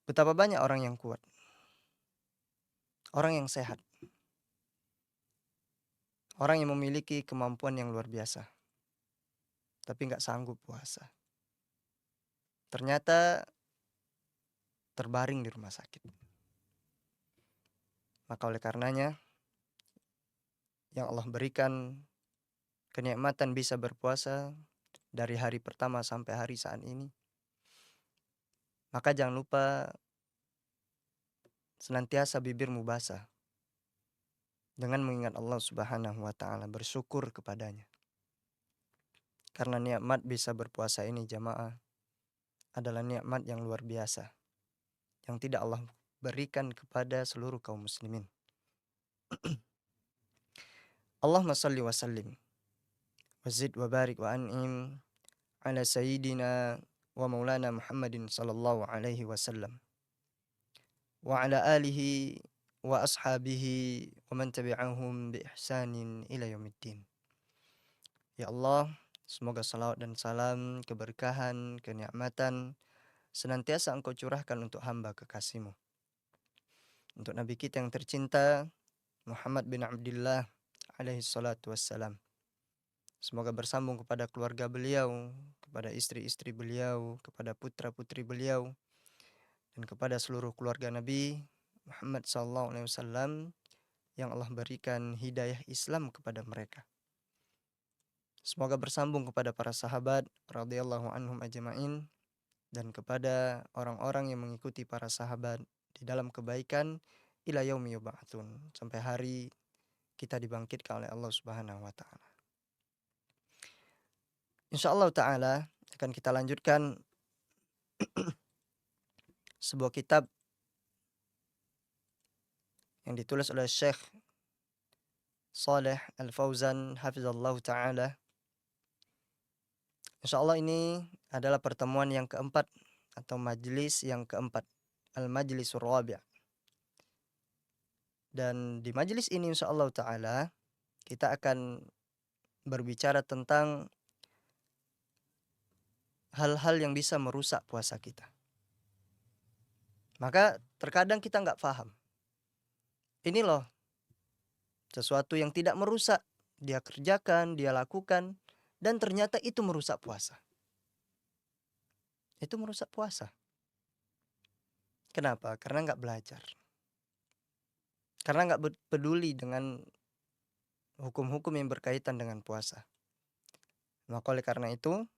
Betapa banyak orang yang kuat, orang yang sehat, orang yang memiliki kemampuan yang luar biasa, tapi nggak sanggup puasa. Ternyata terbaring di rumah sakit. Maka oleh karenanya, yang Allah berikan kenikmatan bisa berpuasa dari hari pertama sampai hari saat ini, maka jangan lupa senantiasa bibirmu basah dengan mengingat Allah Subhanahu wa taala, bersyukur kepadanya. Karena nikmat bisa berpuasa ini jamaah adalah nikmat yang luar biasa yang tidak Allah berikan kepada seluruh kaum muslimin. Allahumma salli wa sallim wa zid wa barik wa an'im ala sayyidina wa maulana Muhammadin sallallahu alaihi wasallam wa ala alihi wa ashabihi wa man tabi'ahum bi ihsanin ila yaumiddin. Ya Allah, semoga salawat dan salam, keberkahan, kenikmatan senantiasa Engkau curahkan untuk hamba kekasih-Mu, untuk Nabi kita yang tercinta Muhammad bin Abdullah alaihi salatu wassalam. Semoga bersambung kepada keluarga beliau, kepada istri-istri beliau, kepada putra-putri beliau, dan kepada seluruh keluarga Nabi Muhammad SAW yang Allah berikan hidayah Islam kepada mereka. Semoga bersambung kepada para sahabat radhiyallahu anhum ajma'in dan kepada orang-orang yang mengikuti para sahabat di dalam kebaikan ila yaumi yub'atsun, sampai hari kita dibangkitkan oleh Allah Subhanahu wa taala. Insyaallah taala akan kita lanjutkan sebuah kitab yang ditulis oleh Syekh Shalih Al-Fauzan hafizallahu taala. Insyaallah ini adalah pertemuan yang keempat atau majelis yang keempat, al-majlisur rabi'. Dan di majelis ini insyaallah taala kita akan berbicara tentang hal-hal yang bisa merusak puasa kita. Maka terkadang kita nggak paham. Ini loh sesuatu yang tidak merusak, dia kerjakan, dia lakukan, dan ternyata itu merusak puasa. Itu merusak puasa. Kenapa? Karena nggak belajar. Karena nggak peduli dengan hukum-hukum yang berkaitan dengan puasa. Maka oleh karena itu,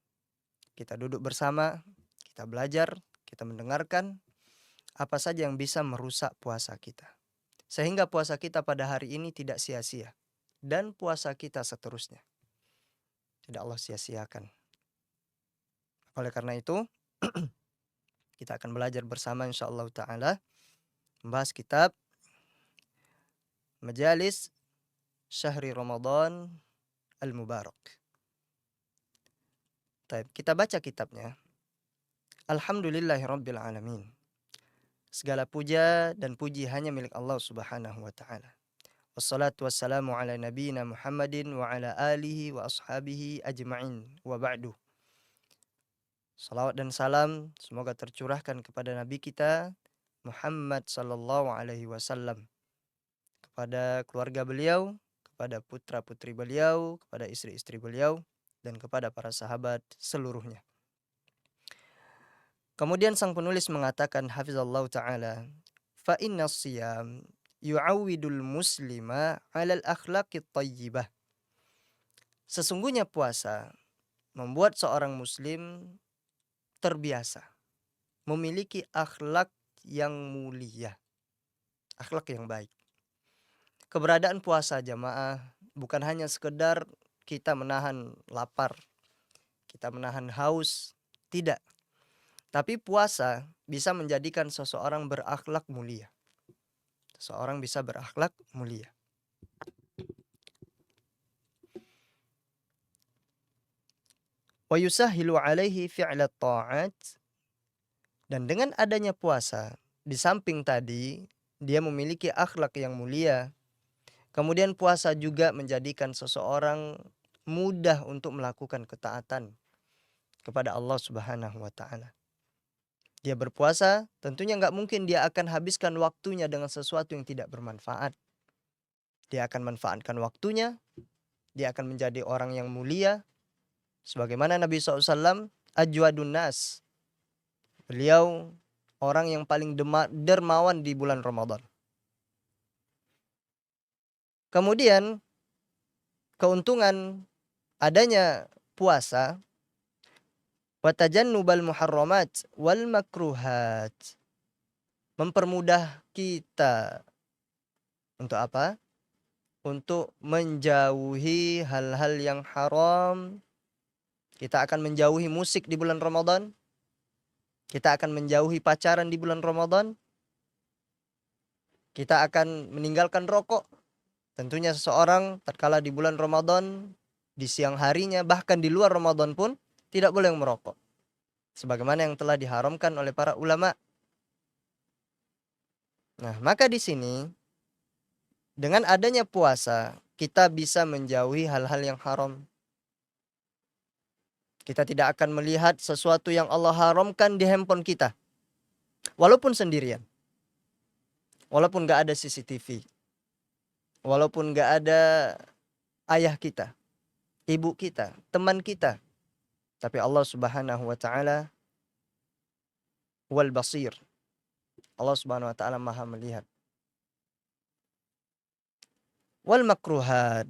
kita duduk bersama, kita belajar, kita mendengarkan apa saja yang bisa merusak puasa kita. Sehingga puasa kita pada hari ini tidak sia-sia. Dan puasa kita seterusnya tidak Allah sia-siakan. Oleh karena itu, kita akan belajar bersama insyaallah ta'ala membahas kitab Majalis Syahri Ramadan Al-Mubarak. Kita baca kitabnya. Alhamdulillahirabbil alamin. Segala puja dan puji hanya milik Allah Subhanahu wa taala. Wassalatu wassalamu ala nabiyyina Muhammadin wa ala alihi wa ashabihi ajma'in wa ba'du. Salawat dan salam semoga tercurahkan kepada Nabi kita Muhammad sallallahu alaihi wasallam, kepada keluarga beliau, kepada putra-putri beliau, kepada istri-istri beliau, dan kepada para sahabat seluruhnya. Kemudian sang penulis mengatakan hafizallahu ta'ala, fa inna siyam yu'awwidul muslima 'alal akhlaqit thayyibah. Sesungguhnya puasa membuat seorang muslim terbiasa memiliki akhlak yang mulia, akhlak yang baik. Keberadaan puasa jamaah bukan hanya sekedar kita menahan lapar, kita menahan haus, tidak. Tapi puasa bisa menjadikan seseorang berakhlak mulia. Seseorang bisa berakhlak mulia. Wa yusahhilu 'alaihi fi'lat ta'at. Dan dengan adanya puasa, di samping tadi dia memiliki akhlak yang mulia, kemudian puasa juga menjadikan seseorang mudah untuk melakukan ketaatan kepada Allah Subhanahu wa taala. Dia berpuasa, tentunya nggak mungkin dia akan habiskan waktunya dengan sesuatu yang tidak bermanfaat. Dia akan manfaatkan waktunya, dia akan menjadi orang yang mulia. Sebagaimana Nabi SAW, ajwadun nas. Beliau orang yang paling dermawan di bulan Ramadan. Kemudian, keuntungan adanya puasa, watajannubal muharramat wal makruhat. Mempermudah kita untuk apa? Untuk menjauhi hal-hal yang haram. Kita akan menjauhi musik di bulan Ramadan. Kita akan menjauhi pacaran di bulan Ramadan. Kita akan meninggalkan rokok. Tentunya seseorang tatkala di bulan Ramadan, di siang harinya, bahkan di luar Ramadan pun tidak boleh merokok. Sebagaimana yang telah diharamkan oleh para ulama. Nah, maka di sini dengan adanya puasa, kita bisa menjauhi hal-hal yang haram. Kita tidak akan melihat sesuatu yang Allah haramkan di handphone kita. Walaupun sendirian. Walaupun gak ada CCTV. Walaupun gak ada ayah kita, ibu kita, teman kita. Tapi Allah Subhanahu wa taala wal basir. Allah Subhanahu wa taala Maha melihat. Wal makruhat.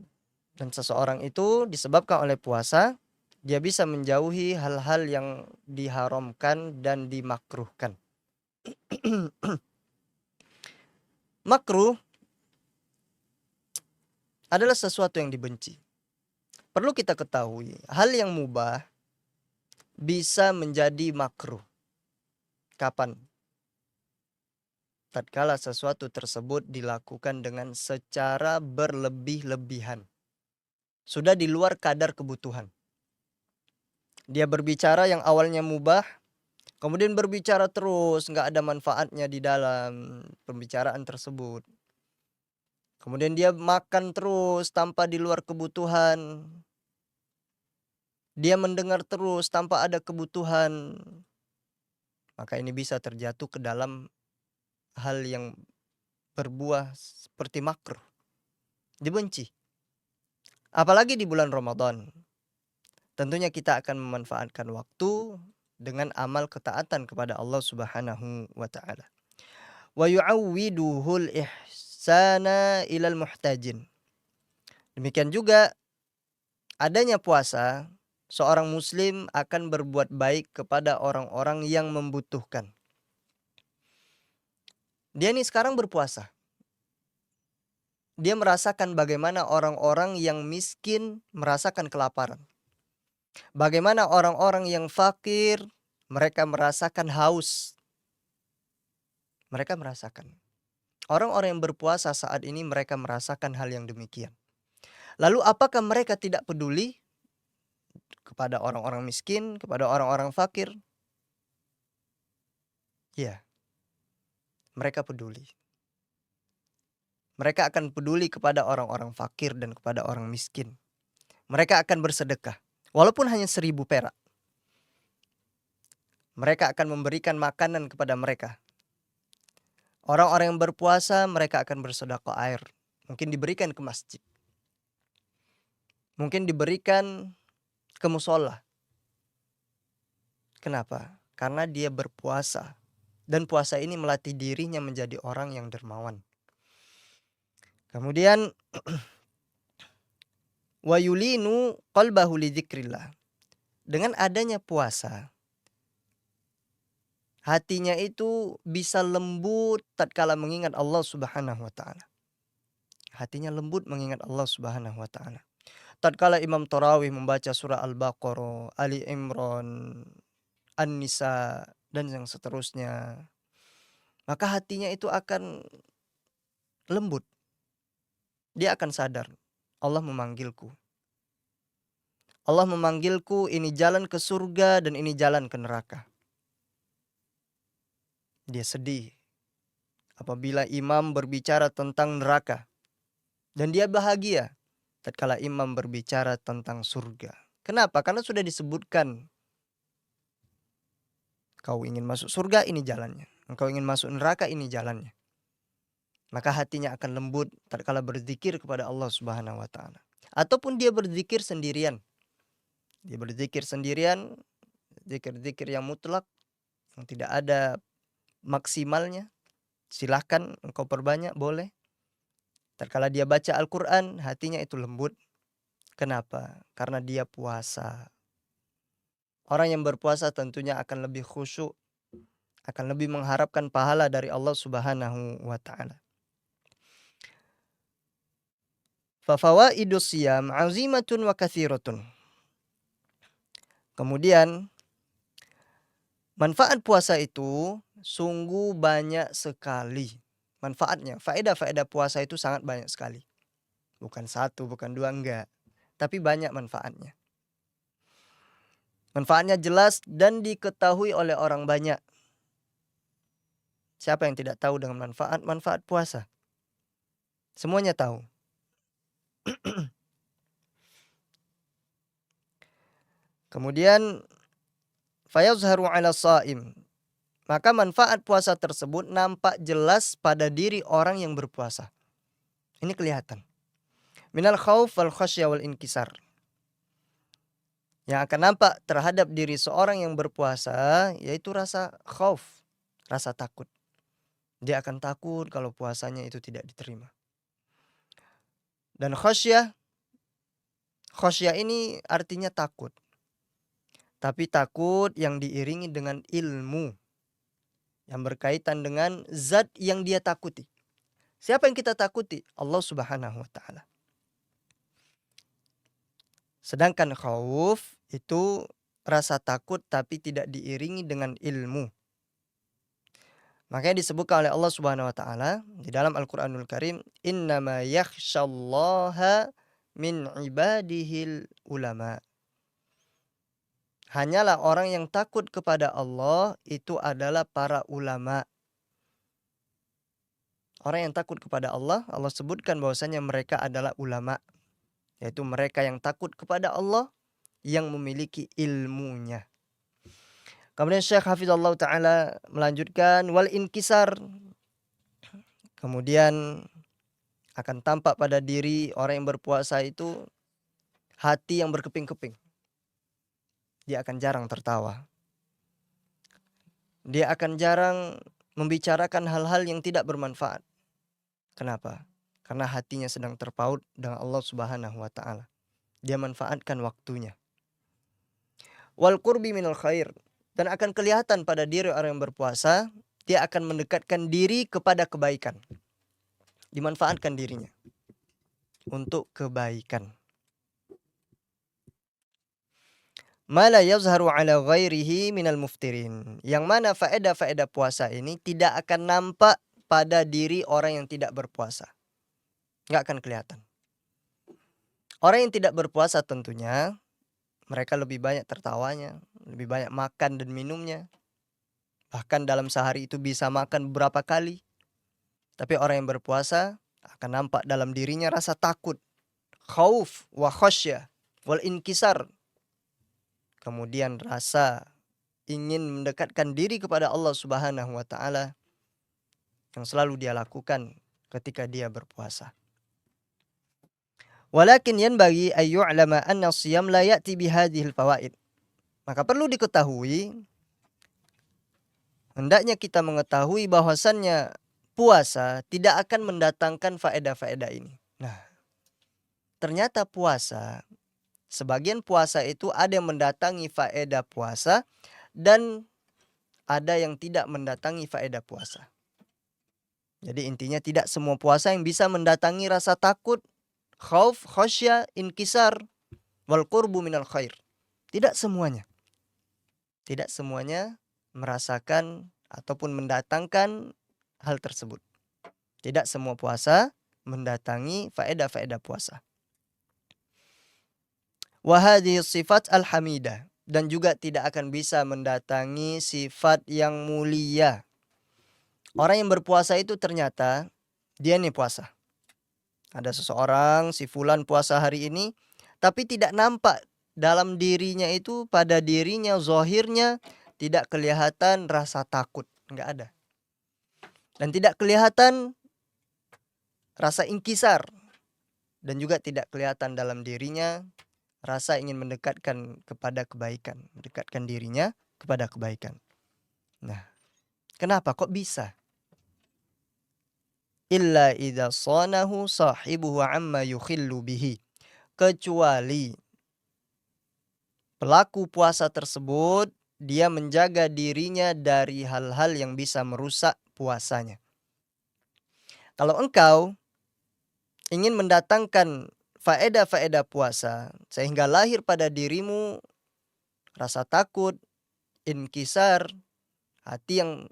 Dan seseorang itu disebabkan oleh puasa, dia bisa menjauhi hal-hal yang diharamkan dan dimakruhkan. Makruh adalah sesuatu yang dibenci. Perlu kita ketahui, hal yang mubah bisa menjadi makruh. Kapan? Tatkala sesuatu tersebut dilakukan dengan secara berlebih-lebihan. Sudah di luar kadar kebutuhan. Dia berbicara yang awalnya mubah, kemudian berbicara terus, nggak ada manfaatnya di dalam pembicaraan tersebut. Kemudian dia makan terus tanpa di luar kebutuhan. Dia mendengar terus tanpa ada kebutuhan. Maka ini bisa terjatuh ke dalam hal yang berbuah seperti makruh. Dibenci. Apalagi di bulan Ramadan. Tentunya kita akan memanfaatkan waktu dengan amal ketaatan kepada Allah Subhanahu wa taala. Wa yu'awwiduhul ihsana ilal muhtajin. Demikian juga adanya puasa, seorang muslim akan berbuat baik kepada orang-orang yang membutuhkan. Dia nih sekarang berpuasa. Dia merasakan bagaimana orang-orang yang miskin merasakan kelaparan. Bagaimana orang-orang yang fakir, mereka merasakan haus. Mereka merasakan. Orang-orang yang berpuasa saat ini mereka merasakan hal yang demikian. Lalu apakah mereka tidak peduli kepada orang-orang miskin, kepada orang-orang fakir? Ya, mereka peduli. Mereka akan peduli kepada orang-orang fakir dan kepada orang miskin. Mereka akan bersedekah, walaupun hanya 1.000 perak. Mereka akan memberikan makanan kepada mereka. Orang-orang yang berpuasa, mereka akan bersedekah air. Mungkin diberikan ke masjid. Mungkin diberikan ke musola. Kenapa? Karena dia berpuasa. Dan puasa ini melatih dirinya menjadi orang yang dermawan. Kemudian wa yulinu qalbahu li dzikrillah. Dengan adanya puasa, hatinya itu bisa lembut tatkala mengingat Allah Subhanahu wa taala. Hatinya lembut mengingat Allah Subhanahu wa taala. Tatkala Imam Tarawih membaca surah Al-Baqarah, Ali Imran, An-Nisa dan yang seterusnya, maka hatinya itu akan lembut. Dia akan sadar, Allah memanggilku. Allah memanggilku, ini jalan ke surga dan ini jalan ke neraka. Dia sedih apabila imam berbicara tentang neraka. Dan dia bahagia tatkala imam berbicara tentang surga. Kenapa? Karena sudah disebutkan Engkau ingin masuk surga, ini jalannya. Engkau ingin masuk neraka, ini jalannya. Maka hatinya akan lembut tatkala berzikir kepada Allah Subhanahu wa taala. Ataupun dia berzikir sendirian. Dia berzikir sendirian, zikir-zikir yang mutlak, yang tidak ada maksimalnya. Silahkan engkau perbanyak, boleh. Tatkala dia baca Al-Quran, hatinya itu lembut. Kenapa? Karena dia puasa. Orang yang berpuasa tentunya akan lebih khusyuk, akan lebih mengharapkan pahala dari Allah Subhanahu wa taala. Fafawaidus siyam azimatun wa kathiratun. Kemudian manfaat puasa itu sungguh banyak sekali manfaatnya. Faedah-faedah puasa itu sangat banyak sekali. Bukan satu, bukan dua, enggak. Tapi banyak manfaatnya. Manfaatnya jelas dan diketahui oleh orang banyak. Siapa yang tidak tahu dengan manfaat puasa? Semuanya tahu. Kemudian fayazharu 'ala shaim. Maka manfaat puasa tersebut nampak jelas pada diri orang yang berpuasa. Ini kelihatan. Minal khauf wal khasyah wal inkisar. Yang akan nampak terhadap diri seorang yang berpuasa yaitu rasa khauf, rasa takut. Dia akan takut kalau puasanya itu tidak diterima. Dan khasyah ini artinya takut. Tapi takut yang diiringi dengan ilmu yang berkaitan dengan zat yang dia takuti. Siapa yang kita takuti? Allah Subhanahu wa taala. Sedangkan khauf itu rasa takut tapi tidak diiringi dengan ilmu. Makanya disebutkan oleh Allah Subhanahu wa taala di dalam Al-Qur'anul Karim, "Innama yakhsyallaha min ibadihil ulama." Hanyalah orang yang takut kepada Allah itu adalah para ulama. Orang yang takut kepada Allah, Allah sebutkan bahwasanya mereka adalah ulama. Yaitu mereka yang takut kepada Allah yang memiliki ilmunya. Kemudian Syekh Hafizallahu ta'ala melanjutkan wal inkisar. Kemudian akan tampak pada diri orang yang berpuasa itu hati yang berkeping-keping. Dia akan jarang tertawa. Dia akan jarang membicarakan hal-hal yang tidak bermanfaat. Kenapa? Karena hatinya sedang terpaut dengan Allah Subhanahu wa taala. Dia manfaatkan waktunya. Wal qurbi minal khair. Dan akan kelihatan pada diri orang yang berpuasa, dia akan mendekatkan diri kepada kebaikan. Dimanfaatkan dirinya untuk kebaikan. Ma la yazharu ala ghairihi minal muftirin. Yang mana faedah-faedah puasa ini tidak akan nampak pada diri orang yang tidak berpuasa. Nggak akan kelihatan. Orang yang tidak berpuasa tentunya mereka lebih banyak tertawanya, lebih banyak makan dan minumnya. Bahkan dalam sehari itu bisa makan beberapa kali. Tapi orang yang berpuasa akan nampak dalam dirinya rasa takut, khauf wa khasyah wal inkisar. Kemudian rasa ingin mendekatkan diri kepada Allah Subhanahu wa taala yang selalu dia lakukan ketika dia berpuasa. Walakin yanbaghi ay yu'lama anna as-siyam la ya'ti bihadhil fawaid. Maka perlu diketahui, hendaknya kita mengetahui bahwasannya puasa tidak akan mendatangkan faedah-faedah ini. Nah, ternyata puasa, sebagian puasa itu ada yang mendatangi faedah puasa dan ada yang tidak mendatangi faedah puasa. Jadi intinya tidak semua puasa yang bisa mendatangi rasa takut, khauf, khasyah, inkisar, wal qurbu minal khair. Tidak semuanya. Tidak semuanya merasakan ataupun mendatangkan hal tersebut. Tidak semua puasa mendatangi faedah-faedah puasa. Wa hadhihi sifat al-hamidah. Dan juga tidak akan bisa mendatangi sifat yang mulia. Orang yang berpuasa itu ternyata dia nih puasa. Ada seseorang, si fulan puasa hari ini, tapi tidak nampak dalam dirinya itu, pada dirinya, zahirnya, tidak kelihatan rasa takut, nggak ada. Dan tidak kelihatan rasa inkisar, dan juga tidak kelihatan dalam dirinya rasa ingin mendekatkan kepada kebaikan, mendekatkan dirinya kepada kebaikan. Nah, kenapa kok bisa? Illa idza shanahu sahibuhu amma yukhillu bihi. Kecuali pelaku puasa tersebut dia menjaga dirinya dari hal-hal yang bisa merusak puasanya. Kalau engkau ingin mendatangkan faedah-faedah puasa sehingga lahir pada dirimu rasa takut, inkisar, hati yang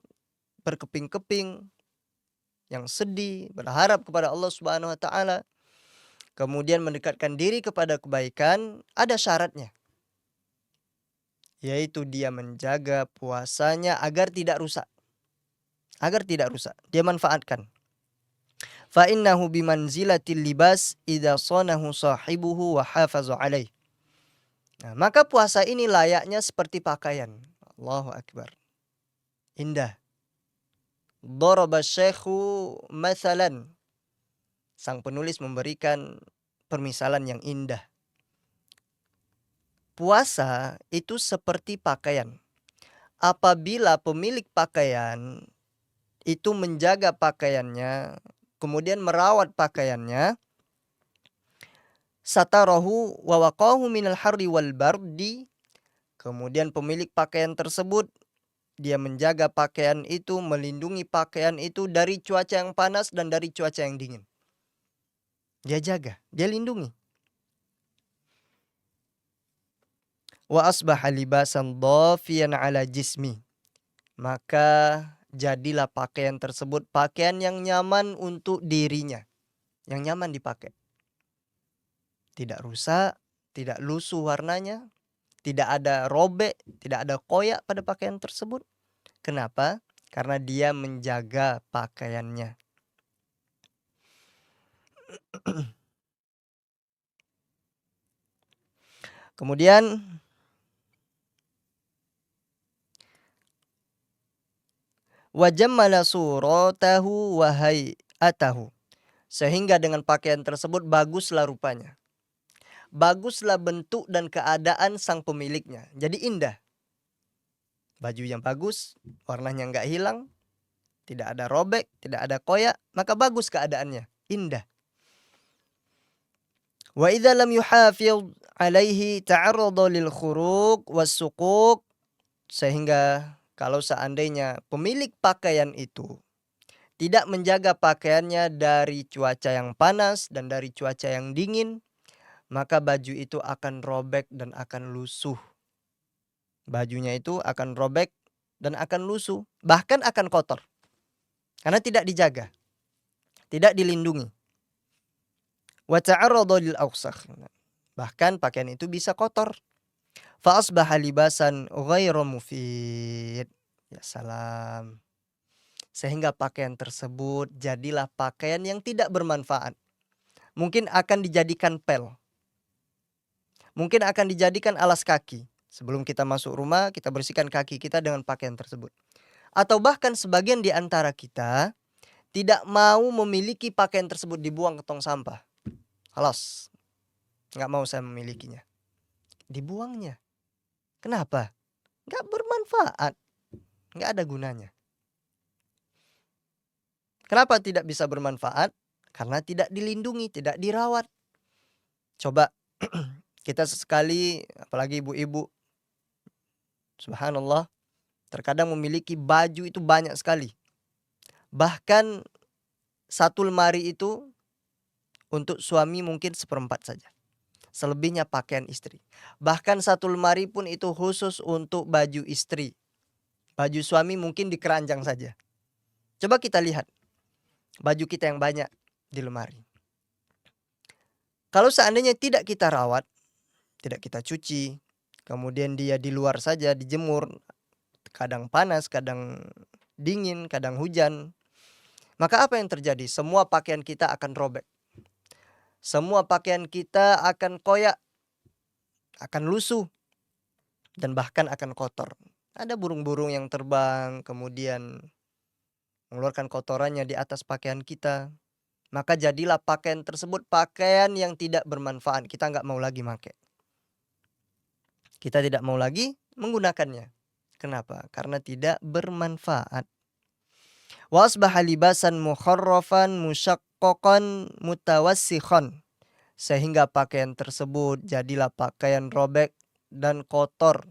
berkeping-keping, yang sedih, berharap kepada Allah Subhanahu wa taala, kemudian mendekatkan diri kepada kebaikan, ada syaratnya. Yaitu dia menjaga puasanya agar tidak rusak. Agar tidak rusak, dia manfaatkan. Fa innahu bimanzilatil libas idza shanahu sahibuhu wa hafaza alaih. Nah, maka puasa ini layaknya seperti pakaian. Allahu akbar. Indah. Daraba syekhu mathalan. Sang penulis memberikan permisalan yang indah. Puasa itu seperti pakaian. Apabila pemilik pakaian itu menjaga pakaiannya, kemudian merawat pakaiannya, satarahu wa waqahu minal harri wal bardi, kemudian pemilik pakaian tersebut dia menjaga pakaian itu, melindungi pakaian itu dari cuaca yang panas dan dari cuaca yang dingin. Dia jaga, dia lindungi. Wa asbaha libasan dhafiyan ala jismi. Maka jadilah pakaian tersebut pakaian yang nyaman untuk dirinya, yang nyaman dipakai. Tidak rusak, tidak lusuh warnanya, tidak ada robek, tidak ada koyak pada pakaian tersebut. Kenapa? Karena dia menjaga pakaiannya. Kemudian wa jammala suratahu wa hay'atahu. Sehingga dengan pakaian tersebut baguslah rupanya. Baguslah bentuk dan keadaan sang pemiliknya. Jadi indah. Baju yang bagus, warnanya nggak hilang, tidak ada robek, tidak ada koyak, maka bagus keadaannya, indah. Wa idza lam yuhafidh alaihi ta'arrada lil khuruq was suquq. Sehingga kalau seandainya pemilik pakaian itu tidak menjaga pakaiannya dari cuaca yang panas dan dari cuaca yang dingin, maka baju itu akan robek dan akan lusuh. Bajunya itu akan robek dan akan lusuh, bahkan akan kotor. Karena tidak dijaga, tidak dilindungi. Wa ta'arrada lil awsakh. Bahkan pakaian itu bisa kotor. Fa asbaha libasan ghairu mufid. Ya salam. Sehingga pakaian tersebut jadilah pakaian yang tidak bermanfaat. Mungkin akan dijadikan pel. Mungkin akan dijadikan alas kaki. Sebelum kita masuk rumah, kita bersihkan kaki kita dengan pakaian tersebut. Atau bahkan sebagian di antara kita tidak mau memiliki pakaian tersebut, dibuang ke tong sampah. Halas, nggak mau saya memilikinya. Dibuangnya. Kenapa? Nggak bermanfaat. Nggak ada gunanya. Kenapa tidak bisa bermanfaat? Karena tidak dilindungi, tidak dirawat. Coba kita sesekali, apalagi ibu-ibu, subhanallah, terkadang memiliki baju itu banyak sekali. Bahkan satu lemari itu untuk suami mungkin 1/4 saja. Selebihnya pakaian istri. Bahkan satu lemari pun itu khusus untuk baju istri. Baju suami mungkin di keranjang saja. Coba kita lihat baju kita yang banyak di lemari. Kalau seandainya tidak kita rawat, tidak kita cuci, kemudian dia di luar saja dijemur, kadang panas, kadang dingin, kadang hujan, maka apa yang terjadi? Semua pakaian kita akan robek. Semua pakaian kita akan koyak, akan lusuh, dan bahkan akan kotor. Ada burung-burung yang terbang, kemudian mengeluarkan kotorannya di atas pakaian kita, maka jadilah pakaian tersebut pakaian yang tidak bermanfaat, kita nggak mau lagi make. Kita tidak mau lagi menggunakannya. Kenapa? Karena tidak bermanfaat. Wa asbaha libasan mukharrafan musyaqqaqan mutawassikhan. Sehingga pakaian tersebut jadilah pakaian robek dan kotor.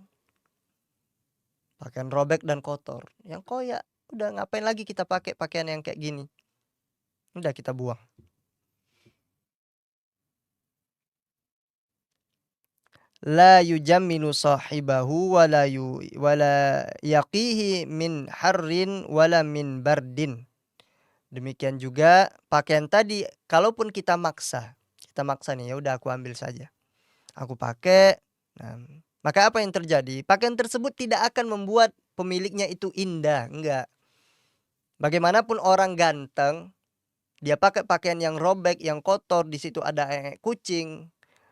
Pakaian robek dan kotor. Yang koyak, udah ngapain lagi kita pakai pakaian yang kayak gini? Udah kita buang. La yujammilu sahibahu wala yaqihi min harrin wala min bardin. Demikian juga pakaian tadi, kalaupun kita maksa nih, ya udah aku ambil saja. Aku pakai. Nah, maka apa yang terjadi? Pakaian tersebut tidak akan membuat pemiliknya itu indah, enggak. Bagaimanapun orang ganteng, dia pakai pakaian yang robek, yang kotor, di situ ada kucing,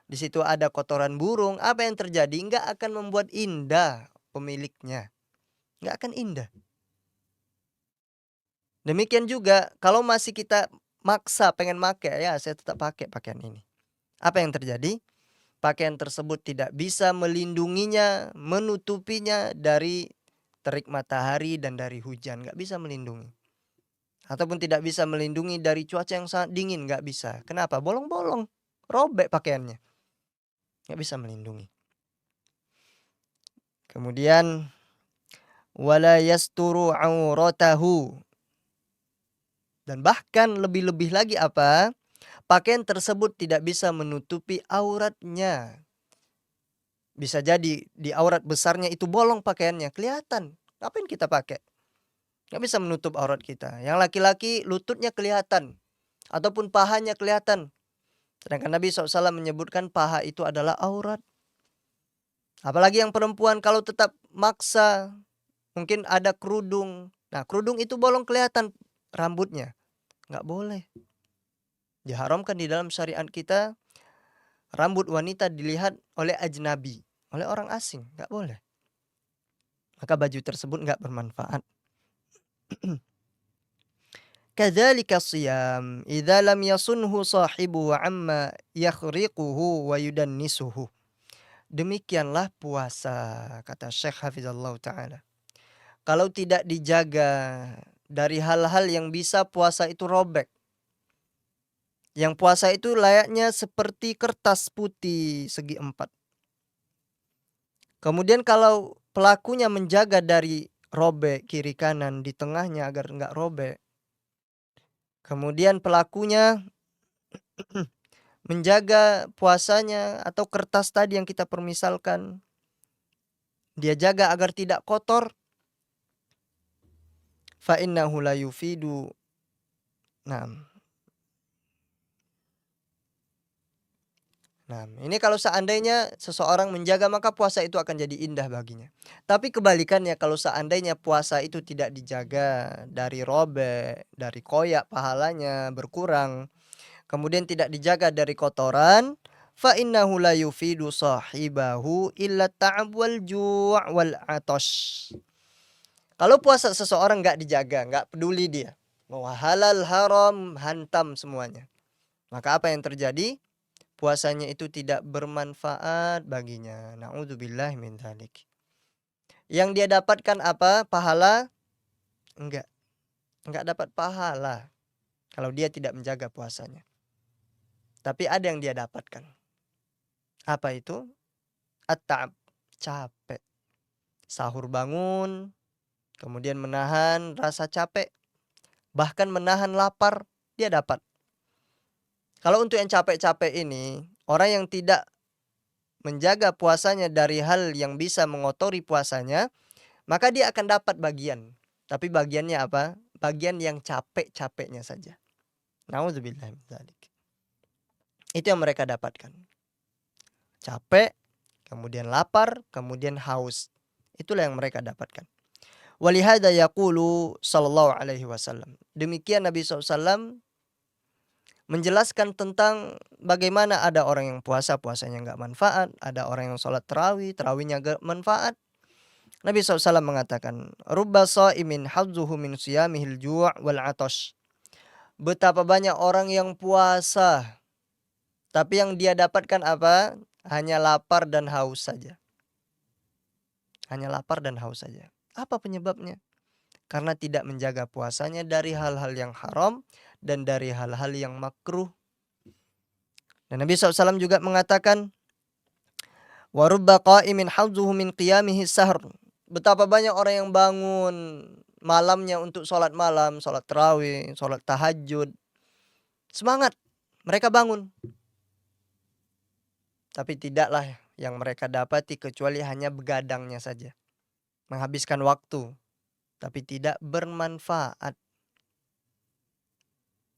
di situ ada kotoran burung, apa yang terjadi? Enggak akan membuat indah pemiliknya. Enggak akan indah. Demikian juga kalau masih kita maksa pengen pakai, ya saya tetap pakai pakaian ini. Apa yang terjadi? Pakaian tersebut tidak bisa melindunginya, menutupinya dari terik matahari dan dari hujan, nggak bisa melindungi. Ataupun tidak bisa melindungi dari cuaca yang sangat dingin, nggak bisa. Kenapa? Bolong-bolong, robek pakaiannya, nggak bisa melindungi. Kemudian wala yasturu auratahu, dan bahkan lebih-lebih lagi apa? Pakaian tersebut tidak bisa menutupi auratnya. Bisa jadi di aurat besarnya itu bolong pakaiannya, kelihatan. Ngapain kita pakai? Nggak bisa menutup aurat kita. Yang laki-laki lututnya kelihatan, ataupun pahanya kelihatan. Sedangkan Nabi SAW menyebutkan paha itu adalah aurat. Apalagi yang perempuan kalau tetap maksa, mungkin ada kerudung. Nah, kerudung itu bolong kelihatan rambutnya. Nggak boleh. Diharamkan di dalam syariat kita, rambut wanita dilihat oleh ajnabi, oleh orang asing. Nggak boleh. Maka baju tersebut nggak bermanfaat. Kadzalika shiyam idza lam yasunhu sahibuhu amma yakhriquhu wa yudannisuhu. Demikianlah puasa, kata Syekh Hafizallahu taala. Kalau tidak dijaga dari hal-hal yang bisa puasa itu robek. Yang puasa itu layaknya seperti kertas putih segi empat. Kemudian kalau pelakunya menjaga dari robek kiri kanan di tengahnya agar enggak robek. Kemudian pelakunya menjaga puasanya atau kertas tadi yang kita permisalkan, dia jaga agar tidak kotor, fa innahu la yufidu. Nah, ini kalau seandainya seseorang menjaga maka puasa itu akan jadi indah baginya. Tapi kebalikannya, kalau seandainya puasa itu tidak dijaga dari robek, dari koyak pahalanya berkurang, kemudian tidak dijaga dari kotoran, fa innahu la yufidu sahibahu illa ta'ab wal ju' wal atash. Kalau puasa seseorang nggak dijaga, nggak peduli dia, mau halal haram hantam semuanya, maka apa yang terjadi? Puasanya itu tidak bermanfaat baginya. Na'udzubillah min dzalik. Yang dia dapatkan apa? Pahala? Enggak. Enggak dapat pahala kalau dia tidak menjaga puasanya. Tapi ada yang dia dapatkan. Apa itu? At-ta'ab, capek. Sahur bangun, kemudian menahan rasa capek, bahkan menahan lapar, dia dapat. Kalau untuk yang capek-capek ini, orang yang tidak menjaga puasanya dari hal yang bisa mengotori puasanya, maka dia akan dapat bagian. Tapi bagiannya apa? Bagian yang capek-capeknya saja. Nauzubillah min dzalik. Itu yang mereka dapatkan. Capek, kemudian lapar, kemudian haus. Itulah yang mereka dapatkan. Walihada yaqulu sallallahu alaihi wasallam. Demikian Nabi SAW menjelaskan tentang bagaimana ada orang yang puasa, puasanya nggak manfaat, ada orang yang sholat tarawih, tarawihnya nggak manfaat, Nabi SAW mengatakan, "Rubba sha'imin hadzuhu min siyamihil ju' wal 'atash." Betapa banyak orang yang puasa, tapi yang dia dapatkan apa? Hanya lapar dan haus saja. Hanya lapar dan haus saja. Apa penyebabnya? Karena tidak menjaga puasanya dari hal-hal yang haram dan dari hal-hal yang makruh. Dan Nabi SAW juga mengatakan, "Wa rubba qa'imin hadzuhu min qiyamihi sahr." Betapa banyak orang yang bangun malamnya untuk sholat malam, sholat tarawih, sholat tahajud. Semangat, mereka bangun. Tapi tidaklah yang mereka dapati kecuali hanya begadangnya saja. Menghabiskan waktu, tapi tidak bermanfaat.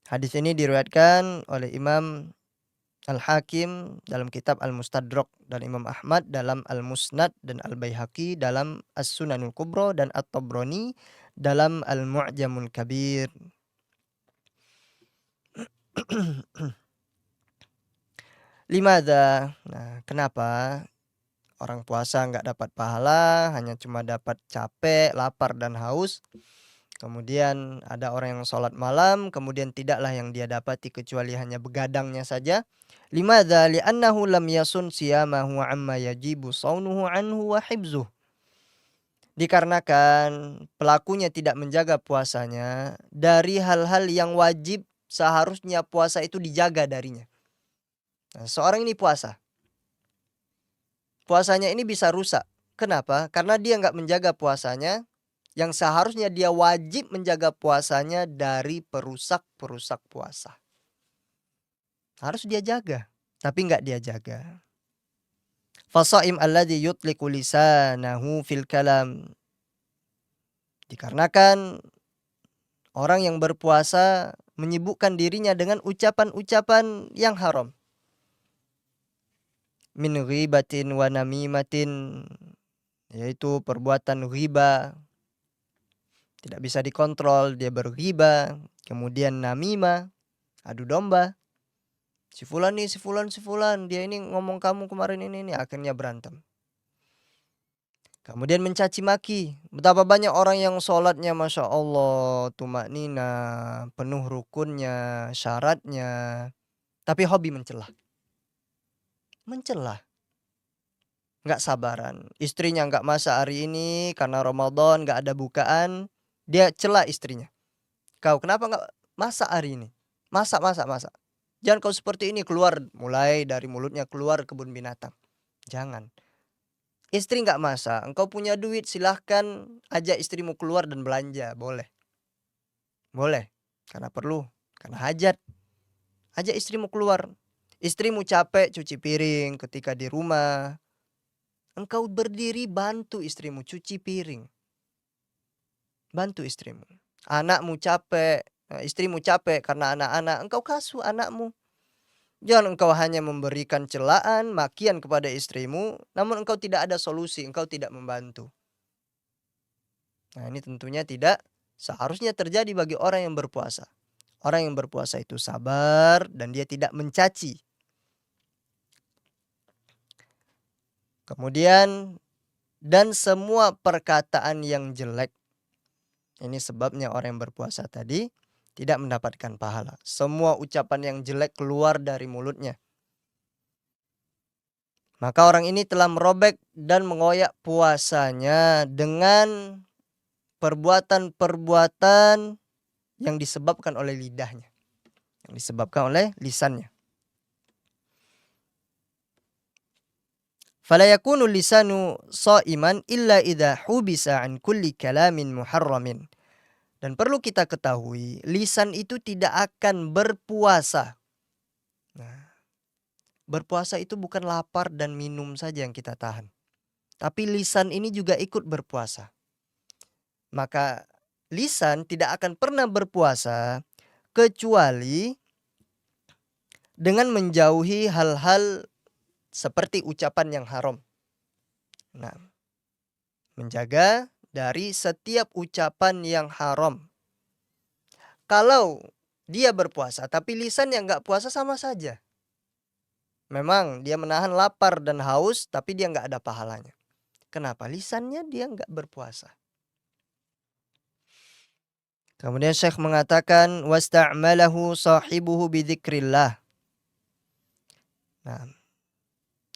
Hadis ini diriwayatkan oleh Imam Al-Hakim dalam kitab Al-Mustadrak dan Imam Ahmad dalam Al-Musnad dan Al-Baihaqi dalam As-Sunanul Kubra dan At-Tabrani dalam Al-Mu'jamul Kabir. Limadha? Nah, kenapa orang puasa nggak dapat pahala, hanya cuma dapat capek, lapar dan haus? Kemudian ada orang yang sholat malam, kemudian tidaklah yang dia dapati kecuali hanya begadangnya saja. Limadha? Li'annahu lam yasun siyamahu amma yajibu saunuhu anhu wa hibzuh. Dikarenakan pelakunya tidak menjaga puasanya dari hal-hal yang wajib seharusnya puasa itu dijaga darinya. Nah, seorang ini puasanya ini bisa rusak. Kenapa? Karena dia nggak menjaga puasanya, yang seharusnya dia wajib menjaga puasanya dari perusak-perusak puasa. Harus dia jaga, tapi nggak dia jaga. Fasaim alladhi yutliqu lisanahu fil kalam. Dikarenakan orang yang berpuasa menyibukkan dirinya dengan ucapan-ucapan yang haram. Min ghibatin wa namimatin, yaitu perbuatan ghiba, tidak bisa dikontrol, dia berghiba. Kemudian namimah, adu domba. Si fulan nih, si fulan, dia ini ngomong kamu kemarin ini, akhirnya berantem. Kemudian mencaci maki. Betapa banyak orang yang sholatnya Masya Allah, tumaknina, penuh rukunnya, syaratnya, tapi hobi mencela. Nggak sabaran. Istrinya nggak masak hari ini karena Ramadan, nggak ada bukaan. Dia cela istrinya. Kau kenapa nggak masak hari ini? Masak. Jangan kau seperti ini, keluar. Mulai dari mulutnya keluar kebun binatang. Jangan. Istri nggak masak, engkau punya duit, silahkan ajak istrimu keluar dan belanja. Boleh. Karena perlu, karena hajat. Ajak istrimu keluar. Istrimu capek cuci piring ketika di rumah. Engkau berdiri bantu istrimu cuci piring. Bantu istrimu. Anakmu capek, istrimu capek karena anak-anak, engkau kasuh anakmu. Jangan engkau hanya memberikan celaan, makian kepada istrimu, namun engkau tidak ada solusi, engkau tidak membantu. Nah, ini tentunya tidak seharusnya terjadi bagi orang yang berpuasa. Orang yang berpuasa itu sabar dan dia tidak mencaci. Kemudian, dan semua perkataan yang jelek. Ini sebabnya orang yang berpuasa tadi tidak mendapatkan pahala. Semua ucapan yang jelek keluar dari mulutnya. Maka orang ini telah merobek dan mengoyak puasanya dengan perbuatan-perbuatan yang disebabkan oleh lidahnya. Yang disebabkan oleh lisannya. Fala yakunu lisanu sha'iman illa idza hubisa an kulli kalamin muharramin. Dan perlu kita ketahui, lisan itu tidak akan berpuasa. Nah, berpuasa itu bukan lapar dan minum saja yang kita tahan. Tapi lisan ini juga ikut berpuasa. Maka lisan tidak akan pernah berpuasa kecuali dengan menjauhi hal-hal seperti ucapan yang haram. Nah, menjaga dari setiap ucapan yang haram. Kalau dia berpuasa tapi lisan yang nggak puasa sama saja. Memang dia menahan lapar dan haus tapi dia nggak ada pahalanya. Kenapa? Lisannya dia nggak berpuasa. Kemudian Syekh mengatakan wasta'malahu sahibuhu bidzikrillah. Nah,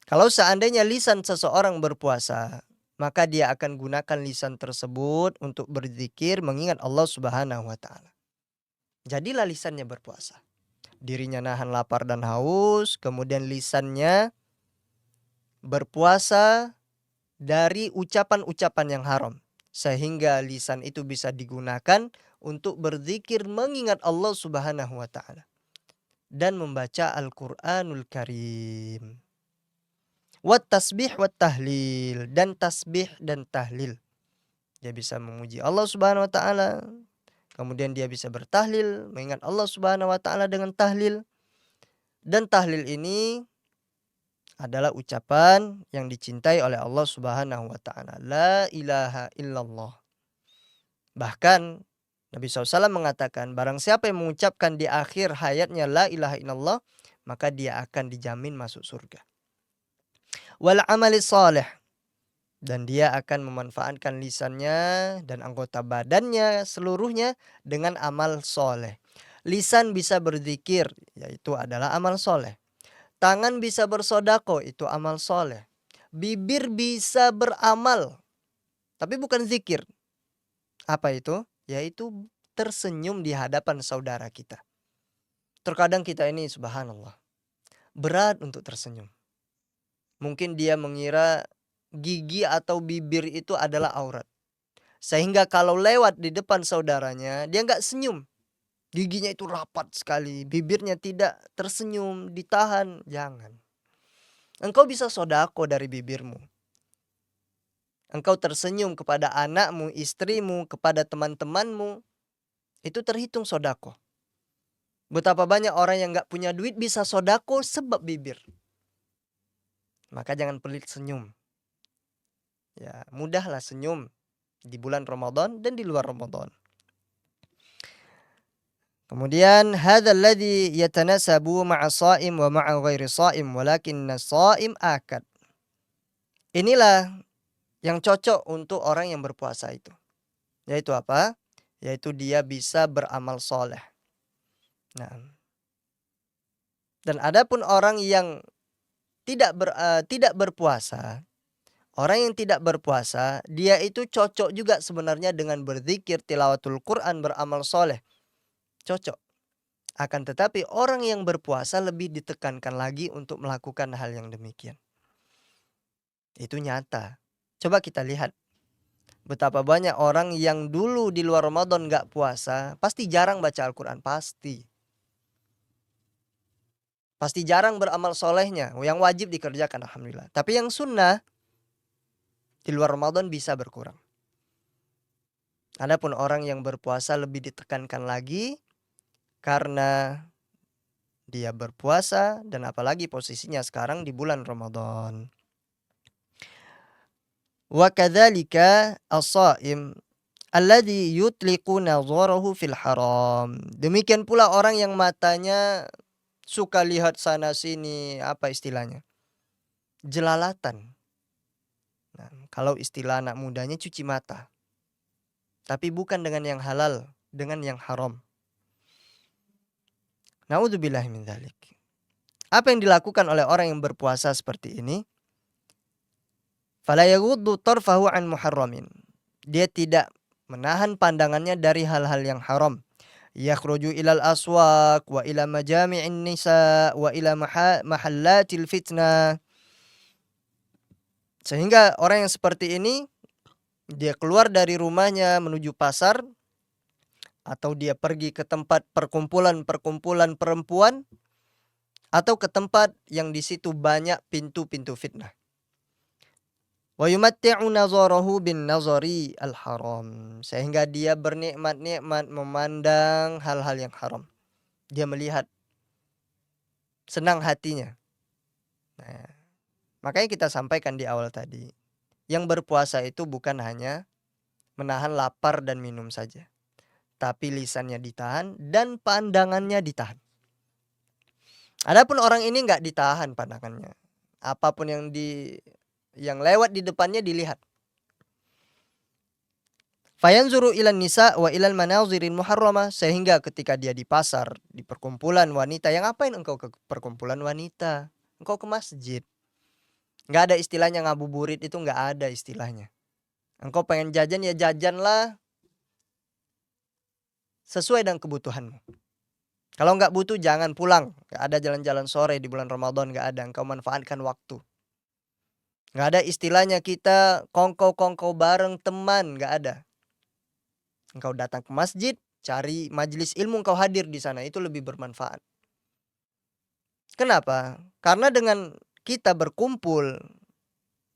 kalau seandainya lisan seseorang berpuasa, maka dia akan gunakan lisan tersebut untuk berzikir mengingat Allah Subhanahu wa taala. Jadilah lisannya berpuasa. Dirinya nahan lapar dan haus, kemudian lisannya berpuasa dari ucapan-ucapan yang haram. Sehingga lisan itu bisa digunakan untuk berzikir mengingat Allah Subhanahu wa taala dan membaca Al-Qur'anul Karim. Wat tasbih wat tahlil, dan tasbih dan tahlil. Dia bisa memuji Allah Subhanahu wa taala, kemudian dia bisa bertahlil, mengingat Allah Subhanahu wa taala dengan tahlil. Dan tahlil ini adalah ucapan yang dicintai oleh Allah Subhanahu wa taala. La ilaha illallah. Bahkan Nabi SAW mengatakan, barang siapa yang mengucapkan di akhir hayatnya la ilaha illallah, maka dia akan dijamin masuk surga. Wal amali salih, dan dia akan memanfaatkan lisannya dan anggota badannya seluruhnya dengan amal soleh. Lisan bisa berzikir, yaitu adalah amal soleh. Tangan bisa bersodako, itu amal soleh. Bibir bisa beramal, tapi bukan zikir. Apa itu? Yaitu tersenyum di hadapan saudara kita. Terkadang kita ini subhanallah, berat untuk tersenyum. Mungkin dia mengira gigi atau bibir itu adalah aurat. Sehingga kalau lewat di depan saudaranya, dia nggak senyum. Giginya itu rapat sekali, bibirnya tidak tersenyum, ditahan. Jangan. Engkau bisa sodako dari bibirmu. Engkau tersenyum kepada anakmu, istrimu, kepada teman-temanmu. Itu terhitung sodako. Betapa banyak orang yang nggak punya duit bisa sodako sebab bibir. Maka jangan pelit senyum. Ya, mudahlah senyum di bulan Ramadan dan di luar Ramadan. Kemudian hadzal ladzi yatanasabu ma'a shaim wa ma'a ghairi shaim walakinna shaim akad. Inilah yang cocok untuk orang yang berpuasa itu. Yaitu apa? Yaitu dia bisa beramal soleh. Nah, dan adapun orang yang tidak berpuasa, orang yang tidak berpuasa, dia itu cocok juga sebenarnya dengan berzikir, tilawatul Quran, beramal soleh. Cocok. Akan tetapi orang yang berpuasa lebih ditekankan lagi untuk melakukan hal yang demikian. Itu nyata. Coba kita lihat. Betapa banyak orang yang dulu di luar Ramadan gak puasa, pasti jarang baca Al-Quran. Pasti jarang beramal solehnya. Yang wajib dikerjakan, alhamdulillah. Tapi yang sunnah, di luar Ramadan bisa berkurang. Adapun orang yang berpuasa lebih ditekankan lagi, karena dia berpuasa dan apalagi posisinya sekarang di bulan Ramadan. Wa kadzalika as-shaim alladzi yutliqu nazarahu fil haram. Demikian pula orang yang matanya suka lihat sana sini, apa istilahnya? Jelalatan. Nah, kalau istilah anak mudanya cuci mata. Tapi bukan dengan yang halal, dengan yang haram. Na'udzubillahi min dzalik. Apa yang dilakukan oleh orang yang berpuasa seperti ini? Fala yaghuddu tarfahu an muharramin. Dia tidak menahan pandangannya dari hal-hal yang haram. Yakhruju ilal aswaq wa ila majami'in nisa wa ila mahallatil fitnah. Sehingga orang yang seperti ini, dia keluar dari rumahnya menuju pasar, atau dia pergi ke tempat perkumpulan perempuan, atau ke tempat yang di situ banyak pintu-pintu fitnah. Wa yumatti'u nazarahu bin nazari al-haram. Sehingga dia bernikmat-nikmat memandang hal-hal yang haram. Dia melihat, senang hatinya. Nah, makanya kita sampaikan di awal tadi, yang berpuasa itu bukan hanya menahan lapar dan minum saja, tapi lisannya ditahan dan pandangannya ditahan. Adapun orang ini nggak ditahan pandangannya. Apapun yang lewat di depannya dilihat. Fayanzuru ilan nisa wa ilal manazirin muharramah, sehingga ketika dia di pasar, di perkumpulan wanita, yang ngapain engkau ke perkumpulan wanita? Engkau ke masjid. Nggak ada istilahnya ngabuburit, itu nggak ada istilahnya. Engkau pengen jajan ya jajanlah sesuai dengan kebutuhanmu. Kalau nggak butuh jangan pulang. Nggak ada jalan-jalan sore di bulan Ramadan, nggak ada. Engkau manfaatkan waktu. Nggak ada istilahnya kita kongkow-kongkow bareng teman, nggak ada. Engkau datang ke masjid, cari majelis ilmu, engkau hadir di sana, itu lebih bermanfaat. Kenapa? Karena dengan kita berkumpul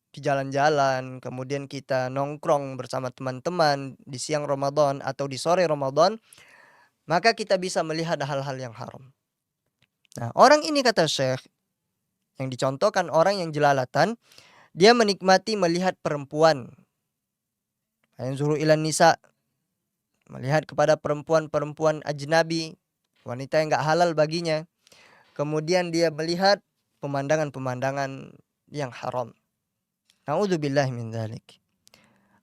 di jalan-jalan, kemudian kita nongkrong bersama teman-teman di siang Ramadan atau di sore Ramadan, maka kita bisa melihat hal-hal yang haram. Nah, orang ini kata Syekh, yang dicontohkan orang yang jelalatan, dia menikmati melihat perempuan. Yanzuru ilan nisa, melihat kepada perempuan-perempuan ajnabi, wanita yang gak halal baginya. Kemudian dia melihat pemandangan-pemandangan yang haram. Na'udzubillahi min dzalik.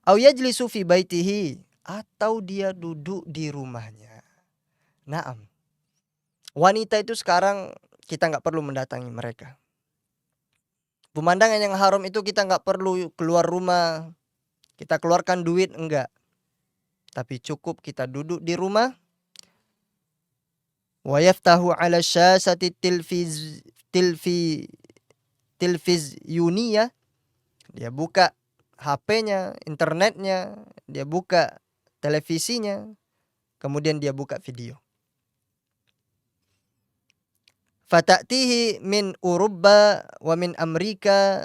Au yajlisu fi baitihi, atau dia duduk di rumahnya. Naam. Wanita itu sekarang kita nggak perlu mendatangi mereka. Pemandangan yang haram itu kita nggak perlu keluar rumah, kita keluarkan duit, enggak. Tapi cukup kita duduk di rumah. Wa yaftahu ala syasati tilfizyuniyah. Dia buka HP-nya, internetnya, dia buka televisinya, kemudian dia buka video. Fata'tihi min Uruba wa min Amerika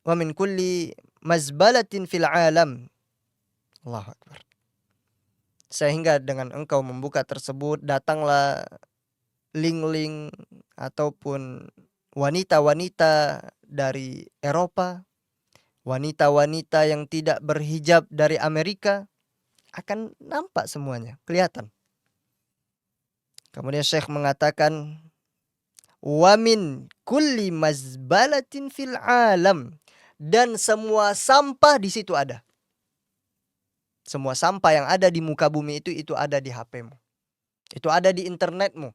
wa min kulli mazbalatin fil alam. Allahu Akbar. Sehingga dengan engkau membuka tersebut, datanglah link-link ataupun wanita-wanita dari Eropa, wanita-wanita yang tidak berhijab dari Amerika, akan nampak semuanya, kelihatan. Kemudian Syekh mengatakan, wa min kulli mazbalatin fil alam, dan semua sampah di situ ada. Semua sampah yang ada di muka bumi itu ada di HP-mu. Itu ada di internetmu.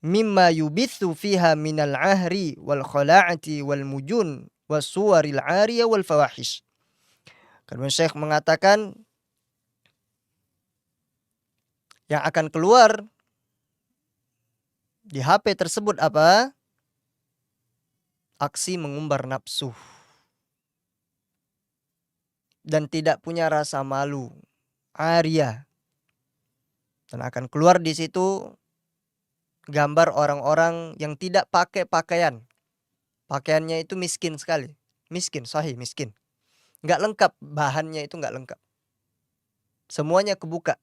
Mimma yubithu fiha minal ahri wal khala'ati wal mujun was suwaril ariyah wal fawahish. Kemudian Syekh mengatakan yang akan keluar di HP tersebut apa? Aksi mengumbar nafsu. Dan tidak punya rasa malu, ariyah. Dan akan keluar di situ gambar orang-orang yang tidak pakai pakaian. Pakaiannya itu miskin sekali. Miskin, sahih miskin. Nggak lengkap, bahannya itu nggak lengkap. Semuanya kebuka.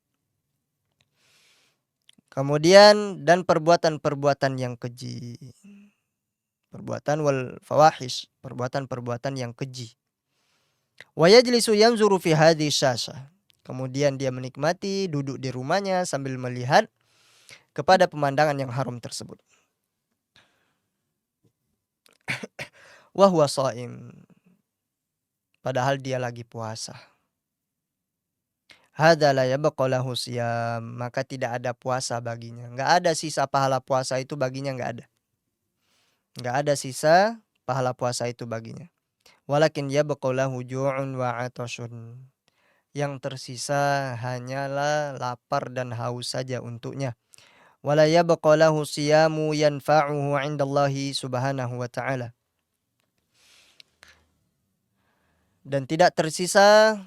Kemudian dan perbuatan-perbuatan yang keji. Perbuatan wal fawahish, perbuatan-perbuatan yang keji. Wa yajlisu yanzuru fi hadhihi syasha. Kemudian dia menikmati duduk di rumahnya sambil melihat kepada pemandangan yang haram tersebut. Wa huwa shaim. Padahal dia lagi puasa. Hadza la yabqa lahu siyam, maka tidak ada puasa baginya. Enggak ada sisa pahala puasa itu baginya, enggak ada. Enggak ada sisa pahala puasa itu baginya. Walakin yabqa lahu ju'un wa 'atashun. Yang tersisa hanyalah lapar dan haus saja untuknya. Wala yabqa lahu siyamu yanfa'uhu 'indallahi subhanahu wa ta'ala. Dan tidak tersisa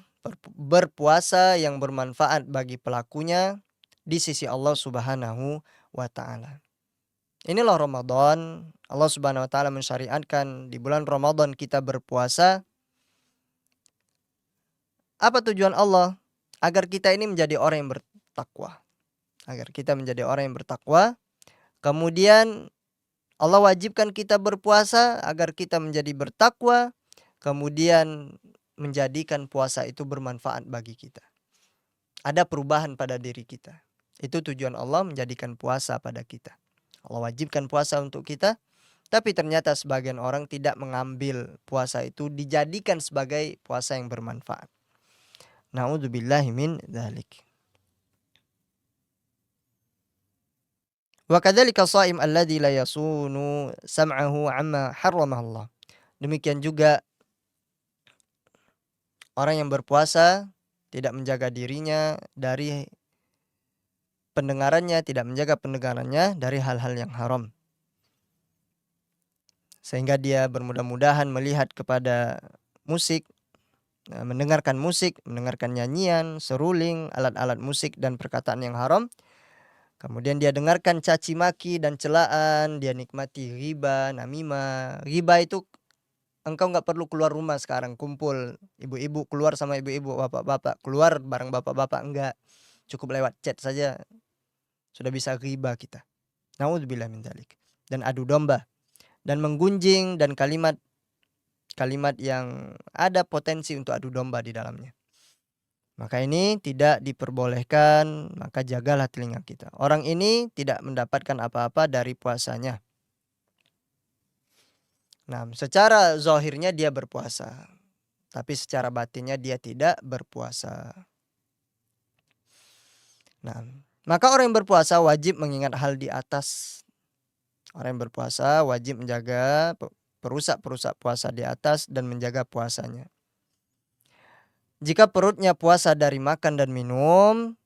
berpuasa yang bermanfaat bagi pelakunya di sisi Allah Subhanahu wa ta'ala. Inilah Ramadan. Allah Subhanahu wa ta'ala mensyariatkan di bulan Ramadan kita berpuasa. Apa tujuan Allah? Agar kita ini menjadi orang yang bertakwa. Agar kita menjadi orang yang bertakwa. Kemudian Allah wajibkan kita berpuasa agar kita menjadi bertakwa. Kemudian menjadikan puasa itu bermanfaat bagi kita. Ada perubahan pada diri kita. Itu tujuan Allah menjadikan puasa pada kita. Allah wajibkan puasa untuk kita, tapi ternyata sebagian orang tidak mengambil puasa itu dijadikan sebagai puasa yang bermanfaat. Na'udzubillahi min dzalik. Wa kadzalika shaim alladzi la yasunu sam'ahu 'amma harrama Allah. Demikian juga orang yang berpuasa tidak menjaga dirinya dari pendengarannya, tidak menjaga pendengarannya dari hal-hal yang haram. Sehingga dia bermudah-mudahan melihat kepada musik, mendengarkan musik, mendengarkan nyanyian, seruling, alat-alat musik dan perkataan yang haram. Kemudian dia dengarkan caci maki dan celaan, dia nikmati riba, namimah. Riba itu engkau nggak perlu keluar rumah sekarang, kumpul ibu-ibu keluar sama ibu-ibu, bapak-bapak keluar bareng bapak-bapak, enggak. Cukup lewat chat saja sudah bisa riba kita. Nauzubillah min dzalik. Dan adu domba dan menggunjing dan kalimat yang ada potensi untuk adu domba di dalamnya. Maka ini tidak diperbolehkan, maka jagalah telinga kita. Orang ini tidak mendapatkan apa-apa dari puasanya. Nah, secara zahirnya dia berpuasa, tapi secara batinnya dia tidak berpuasa. Nah, maka orang yang berpuasa wajib mengingat hal di atas. Orang yang berpuasa wajib menjaga perusak-perusak puasa di atas dan menjaga puasanya. Jika perutnya puasa dari makan dan minum,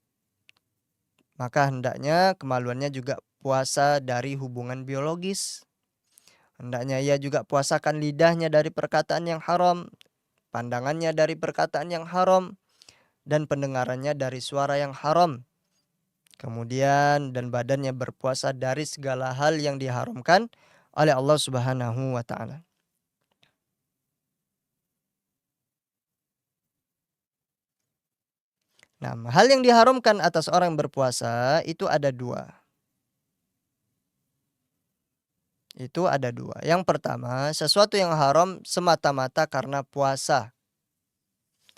maka hendaknya kemaluannya juga puasa dari hubungan biologis. Hendaknya ia juga puasakan lidahnya dari perkataan yang haram, pandangannya dari perkataan yang haram, dan pendengarannya dari suara yang haram. Kemudian dan badannya berpuasa dari segala hal yang diharamkan oleh Allah Subhanahu wa taala. Nah, hal yang diharamkan atas orang yang berpuasa itu ada dua. Itu ada dua. Yang pertama, sesuatu yang haram semata-mata karena puasa.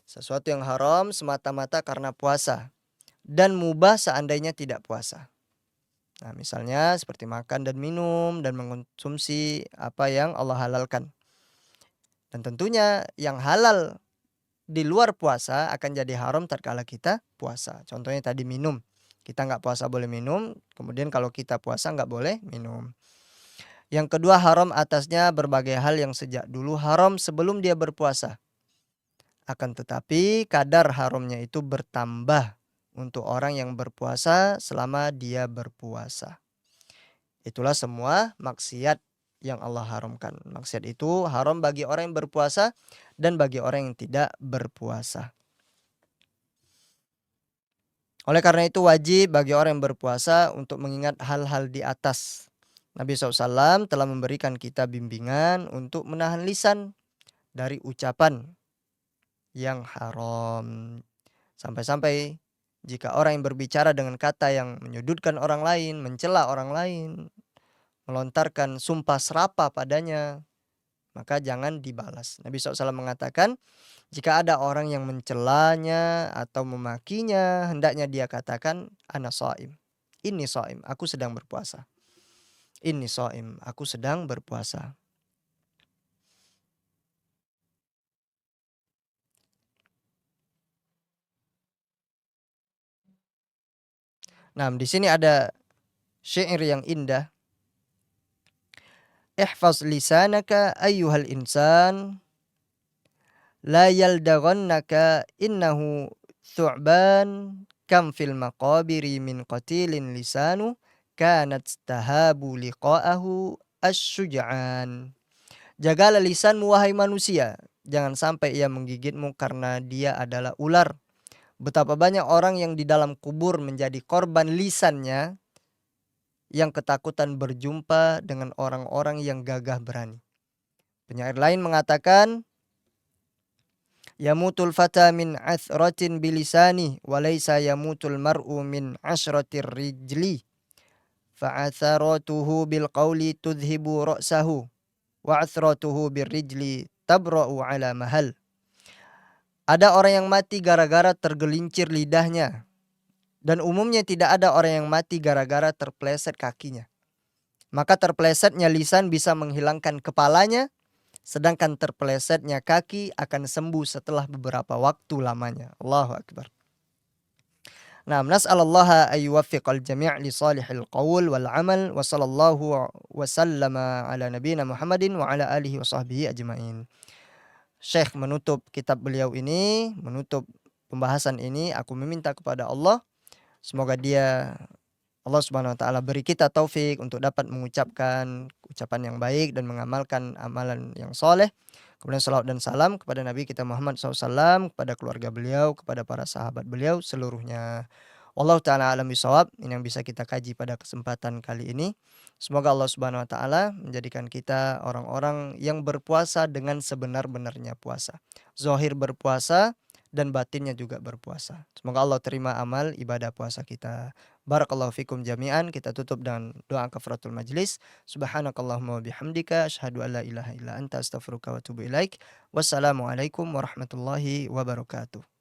Sesuatu yang haram semata-mata karena puasa. Dan mubah seandainya tidak puasa. Nah, misalnya seperti makan dan minum dan mengonsumsi apa yang Allah halalkan. Dan tentunya yang halal di luar puasa akan jadi haram tatkala kita puasa. Contohnya tadi minum. Kita nggak puasa boleh minum, kemudian kalau kita puasa nggak boleh minum. Yang kedua, haram atasnya berbagai hal yang sejak dulu haram sebelum dia berpuasa. Akan tetapi kadar haramnya itu bertambah untuk orang yang berpuasa selama dia berpuasa. Itulah semua maksiat yang Allah haramkan. Maksiat itu haram bagi orang yang berpuasa dan bagi orang yang tidak berpuasa. Oleh karena itu wajib bagi orang yang berpuasa untuk mengingat hal-hal di atas. Nabi SAW telah memberikan kita bimbingan untuk menahan lisan dari ucapan yang haram. Sampai-sampai jika orang yang berbicara dengan kata yang menyudutkan orang lain, mencela orang lain, melontarkan sumpah serapah padanya, maka jangan dibalas. Nabi SAW mengatakan, jika ada orang yang mencelanya atau memakinya, hendaknya dia katakan, ana shaim. Inni shaim, aku sedang berpuasa. Inni shaim, aku sedang berpuasa. Nah, di sini ada syair yang indah. Ihfaz lisanaka ayyuhal insan, la yaldaghannaka innahu thu'ban, kam fil maqabiri min qatilin lisanu, kanat tahabu liqa'ahu asyuja'an. Jagalah lisanmu wahai manusia, jangan sampai ia menggigitmu karena dia adalah ular. Betapa banyak orang yang di dalam kubur menjadi korban lisannya yang ketakutan berjumpa dengan orang-orang yang gagah berani. Penyair lain mengatakan, yamutul fata min athratin bilisani walaysa yamutul mar'u min ashratir rijli fa'atharatuhu bil qawli tudhibu ra'sahu wa athratuhu bir rijli tabra'u ala mahal. Ada orang yang mati gara-gara tergelincir lidahnya, dan umumnya tidak ada orang yang mati gara-gara terpleset kakinya. Maka terplesetnya lisan bisa menghilangkan kepalanya, sedangkan terpelesetnya kaki akan sembuh setelah beberapa waktu lamanya. Allahu akbar. Nah, nas'alallaha ay yuwaffiqal jami' li salihil qaul wal amal wa sallallahu wa sallama ala nabiyyina Muhammadin wa ala alihi wa sahbihi ajmain. Syekh menutup kitab beliau ini, menutup pembahasan ini, aku meminta kepada Allah semoga Allah Subhanahu wa taala beri kita taufik untuk dapat mengucapkan ucapan yang baik dan mengamalkan amalan yang soleh. Kemudian salawat dan salam kepada Nabi kita Muhammad SAW, kepada keluarga beliau, kepada para sahabat beliau seluruhnya. Wallahu taala alam bisawab. Ini yang bisa kita kaji pada kesempatan kali ini. Semoga Allah Subhanahu wa taala menjadikan kita orang-orang yang berpuasa dengan sebenar-benarnya puasa. Zahir berpuasa dan batinnya juga berpuasa. Semoga Allah terima amal ibadah puasa kita. Barakallahu fikum jami'an. Kita tutup dengan doa kafaratul majlis. Subhanakallahumma wa bihamdika asyhadu an la ilaha illa anta astaghfiruka wa atubu ilaik. Wassalamualaikum warahmatullahi wabarakatuh.